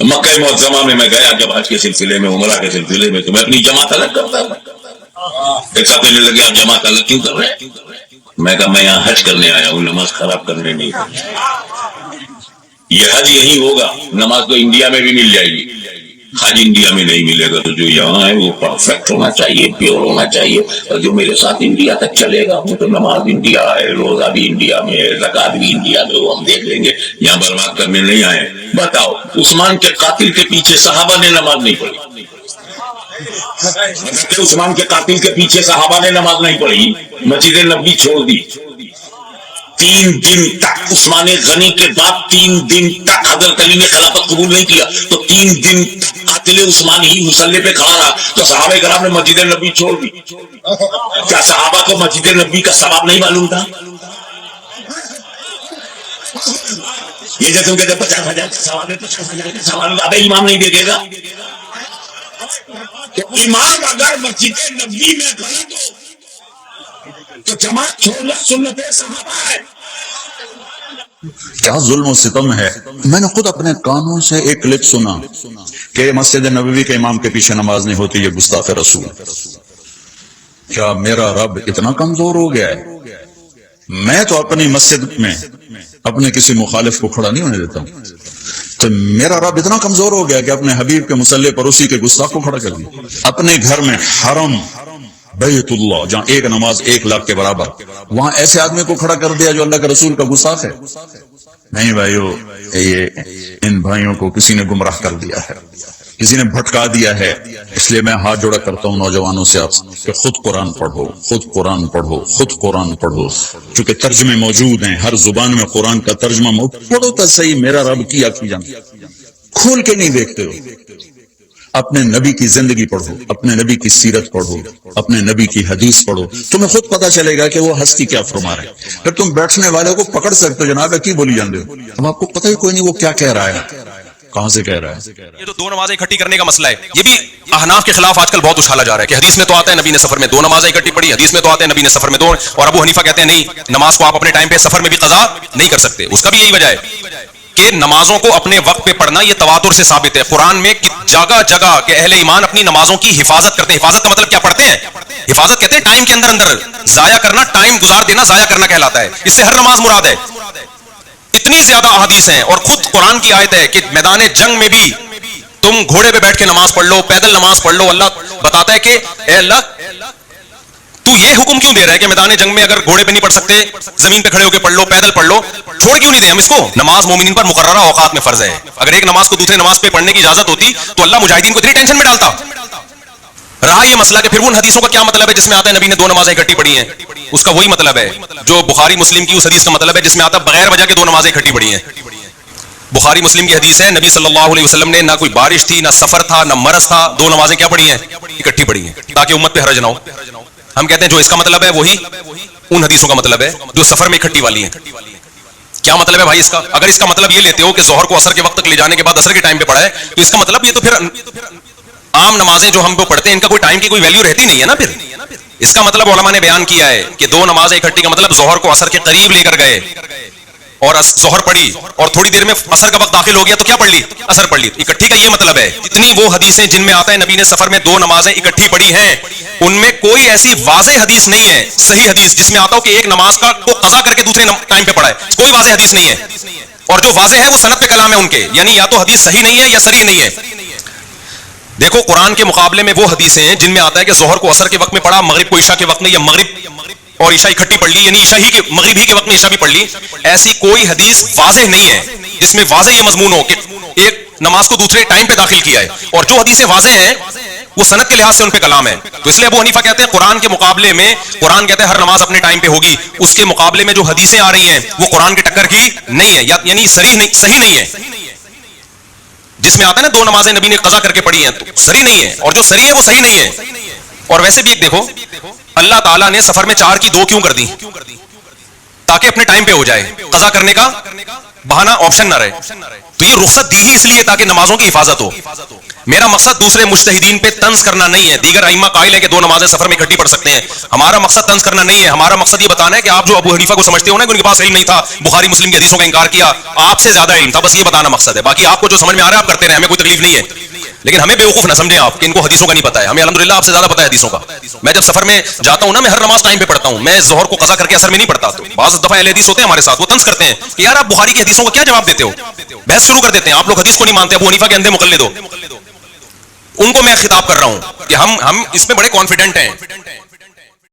مکہ معظمہ میں گیا جب حج کے سلسلے میں، عمرہ کے سلسلے میں، تو میں اپنی جماعت الگ کرتا ہوں. ایک صاحب کہنے لگے آپ جماعت الگ کیوں کر رہے ہیں؟ میں کہا میں یہاں حج کرنے آیا ہوں، نماز خراب کرنے نہیں. یہ حج یہی ہوگا، نماز تو انڈیا میں بھی مل جائے گی، حج انڈیا میں نہیں ملے گا. تو جو یہاں ہے وہ پرفیکٹ ہونا چاہیے، پیور ہونا چاہیے. اور جو میرے ساتھ انڈیا تک چلے گا وہ تو نماز انڈیا ہے، روزہ بھی انڈیا میں ہے، زکات بھی انڈیا میں، وہ ہم دیکھ لیں گے. یہاں برباد کرنے نہیں آئے. بتاؤ عثمان کے قاتل کے پیچھے صحابہ نے نماز نہیں پڑھی؟ عثمان کے قاتل کے پیچھے صحابہ نے نماز نہیں پڑھی، مسجد نبوی چھوڑ دی. 3 دن تک عثمان غنی کے بعد 3 دن تک حضرت علی نے خلافت قبول نہیں کیا، تو 3 دن قاتل عثمان ہی مسلح پہ کھڑا رہا. تو صحابہ کرام نے مسجد نبوی چھوڑ دی. کیا صحابہ کو مسجد نبوی کا ثواب نہیں معلوم تھا؟ یہ جو تم کہتے 50,000 کا سوال ہے، 50,000 کا سوال ہے، ابھی امام نہیں دیکھے گا. امام اگر مسجد نبوی میں غلط ہو تو جماعت چھوڑنا سنت صحابہ ہے. کیا ظلم و ستم ہے. میں نے خود اپنے کانوں سے ایک کلپ سنا کہ مسجد نبوی کے امام کے پیچھے نماز نہیں ہوتی، یہ گستاخ رسول. کیا میرا رب اتنا کمزور ہو گیا ہے؟ میں تو اپنی مسجد میں اپنے کسی مخالف کو کھڑا نہیں ہونے دیتا ہوں. تو میرا رب اتنا کمزور ہو گیا کہ اپنے حبیب کے مصلی پر اسی کے گستاخ کو کھڑا کر دیا. اپنے گھر میں حرم بیت اللہ جہاں ایک نماز 1 لاکھ کے برابر، وہاں ایسے آدمی کو کھڑا کر دیا جو اللہ کے رسول کا گستاخ ہے. نہیں بھائیو، یہ ان بھائیوں کو کسی نے گمراہ کر دیا ہے، کسی نے بھٹکا دیا ہے. اس لیے میں ہاتھ جوڑا کرتا ہوں نوجوانوں سے آپ کہ خود قرآن پڑھو، خود قرآن پڑھو، خود قرآن پڑھو. چونکہ ترجمے موجود ہیں، ہر زبان میں قرآن کا ترجمہ موجود. پڑھو تو صحیح، میرا رب کیا کی جان. کھول کے نہیں دیکھتے ہو. اپنے نبی کی زندگی پڑھو، اپنے نبی کی سیرت پڑھو، اپنے نبی کی حدیث پڑھو، تمہیں خود پتا چلے گا کہ وہ ہستی کیا فرما رہے. پھر تم بیٹھنے والے کو پکڑ سکتے ہو، جناب کی بولی جان دے. اب آپ کو پتہ ہی کوئی نہیں وہ کیا کہہ رہا ہے، کہاں سے کہہ رہا ہے. یہ تو 2 نمازیں اکٹھی کرنے کا مسئلہ ہے، یہ بھی احناف کے خلاف آج کل بہت اچھالا جا رہا ہے کہ حدیث میں تو آتا ہے نبی نے سفر میں 2 نمازیں اکٹھی پڑھی، حدیث میں تو آتا ہے نبی نے سفر میں 2. اور ابو حنیفہ کہتے ہیں نہیں، نماز کو آپ اپنے ٹائم پہ سفر میں بھی قضا نہیں کر سکتے. اس کا بھی یہی وجہ ہے کہ نمازوں کو اپنے وقت پہ پڑھنا یہ تواتر سے ثابت ہے. قرآن میں جگہ جگہ کہ اہل ایمان اپنی نمازوں کی حفاظت کرتے ہیں. حفاظت کا مطلب کیا پڑھتے ہیں؟ حفاظت کہتے ہیں ٹائم کے اندر اندر ضائع کرنا، ٹائم گزار دینا ضائع کرنا کہلاتا ہے. اس سے ہر نماز مراد ہے. اتنی زیادہ احادیث ہیں اور خود قرآن کی آیت ہے کہ میدان جنگ میں بھی تم گھوڑے پہ بیٹھ کے نماز پڑھ لو، پیدل نماز پڑھ لو. اللہ بتاتا ہے کہ اے اللہ تو یہ حکم کیوں دے رہا ہے کہ میدان جنگ میں اگر گھوڑے پہ نہیں پڑھ سکتے زمین پہ کھڑے ہو کے پڑھ لو، پیدل پڑھ لو. چھوڑ کیوں نہیں دیں ہم اس کو؟ نماز مومنین پر مقررہ اوقات میں فرض ہے. اگر ایک نماز کو دوسرے نماز پہ پڑھنے کی اجازت ہوتی تو اللہ مجاہدین کو اتنی ٹینشن میں ڈالتا. رہا یہ مسئلہ کہ پھر ان حدیثوں کا کیا مطلب ہے جس میں آتا ہے نبی نے 2 نمازیں اکٹھی پڑھی ہیں. اس کا وہی مطلب ہے جو بخاری مسلم کی اس حدیث کا مطلب ہے جس میں آتا ہے بغیر وجہ کے 2 نمازیں اکٹھی پڑھی ہیں. بخاری مسلم کی حدیث ہے نبی صلی اللہ علیہ وسلم نے نہ کوئی بارش تھی، نہ سفر تھا، نہ مرض تھا، 2 نمازیں کیا پڑھی ہیں؟ اکٹھی پڑھی ہیں تاکہ امت پہ حرج نہ ہو. ہم کہتے ہیں جو اس کا مطلب ہے وہی ان حدیثوں کا مطلب ہے جو سفر میں اکٹھی والی ہیں. کیا مطلب ہے بھائی اس کا؟ اگر اس کا مطلب یہ لیتے ہو کہ ظہر کو عصر کے وقت تک لے جانے کے بعد عصر کے ٹائم پہ پڑھا ہے تو اس کا مطلب یہ تو پھر عام نمازیں جو ہم کو پڑھتے ہیں ان کا کوئی ٹائم کی کوئی ویلیو رہتی نہیں ہے نا. پھر اس کا مطلب علماء نے بیان کیا ہے کہ 2 نمازیں اکٹھی کا مطلب ظہر کو عصر کے قریب لے کر گئے اور ظہر پڑھی اور تھوڑی دیر میں عصر کا وقت داخل ہو گیا تو کیا پڑھ لی؟ عصر پڑھ لی. اکٹھی کا یہ مطلب ہے. اتنی وہ حدیثیں جن میں آتا ہے نبی نے سفر میں 2 نمازیں اکٹھی پڑھی ہیں ان میں کوئی ایسی واضح حدیث نہیں ہے صحیح حدیث جس میں آتا ہو کہ ایک نماز کا کو قضا کر کے دوسرے ٹائم پہ پڑھا ہے. کوئی واضح حدیث نہیں ہے. اور جو واضح ہے وہ سند پہ کلام ہے ان کے، یعنی یا تو حدیث صحیح نہیں ہے یا صریح نہیں ہے. دیکھو قرآن کے مقابلے میں وہ حدیثیں ہیں جن میں آتا ہے کہ ظہر کو عصر کے وقت میں پڑھا، مغرب کو عشاء کے وقت میں، یا مغرب اور عشاء اکٹھی پڑھ لی، یعنی عشاء ہی کے مغرب ہی کے وقت میں عشاء بھی پڑھ لی. ایسی کوئی حدیث واضح نہیں ہے جس میں واضح یہ مضمون ہو کہ ایک نماز کو دوسرے ٹائم پہ داخل کیا ہے. اور جو حدیثیں واضح ہیں وہ سند کے لحاظ سے ان پہ کلام ہے. تو اس لیے ابو حنیفہ کہتے ہیں قرآن کے مقابلے میں، قرآن کہتے ہیں ہر نماز اپنے ٹائم پہ ہوگی، اس کے مقابلے میں جو حدیثیں آ رہی ہیں وہ قرآن کے ٹکر کی نہیں ہے، یعنی صحیح نہیں ہے. جس میں آتا ہے نا 2 نمازیں نبی نے قضا کر کے پڑھی ہیں تو صحیح نہیں ہے، اور جو صحیح ہے وہ صحیح نہیں ہے. اور ویسے بھی ایک دیکھو اللہ تعالیٰ نے سفر میں 4 کی 2 کیوں کر دی؟ تاکہ اپنے ٹائم پہ ہو جائے، قضا کرنے کا بہانہ آپشن نہ رہے. تو یہ رخصت دی ہی اس لیے تاکہ نمازوں کی حفاظت ہو. میرا مقصد دوسرے مجتہدین پہ طنز کرنا نہیں ہے. دیگر ائمہ قائل ہے کہ 2 نمازیں سفر میں اکٹھی پڑھ سکتے ہیں. ہمارا مقصد طنز کرنا نہیں ہے. ہمارا مقصد یہ بتانا ہے کہ آپ جو ابو حنیفہ کو سمجھتے ہو نا کہ ان کے پاس علم نہیں تھا, بخاری مسلم کی حدیثوں کا انکار کیا, آپ سے زیادہ علم تھا, بس یہ بتانا مقصد ہے. باقی آپ کو جو سمجھ میں آ رہا ہے آپ کرتے رہے, ہمیں کوئی تکلیف نہیں ہے. لیکن ہمیں بیوقوف نہ سمجھیں آپ کہ ان کو حدیثوں کا نہیں پتا ہے. ہمیں الحمدللہ آپ سے زیادہ پتا ہے حدیثوں کا. میں جب سفر میں جاتا ہوں نا, میں ہر نماز ٹائم پہ پڑھتا ہوں. میں ظہر کو قضا کر کے اثر میں نہیں پڑھتا. تو بعض دفعہ اہل حدیث ہوتے ہیں ہمارے ساتھ, وہ طنز کرتے ہیں کہ یار آپ بخاری کی حدیثوں کو کیا جواب دیتے ہو, بحث شروع کر دیتے ہیں. آپ لوگ حدیث کو نہیں مانتے, ابو حنیفہ کے اندھے مقلد ہو. ان کو میں خطاب کر رہا ہوں کہ ہم اس میں بڑے کانفیڈنٹ ہیں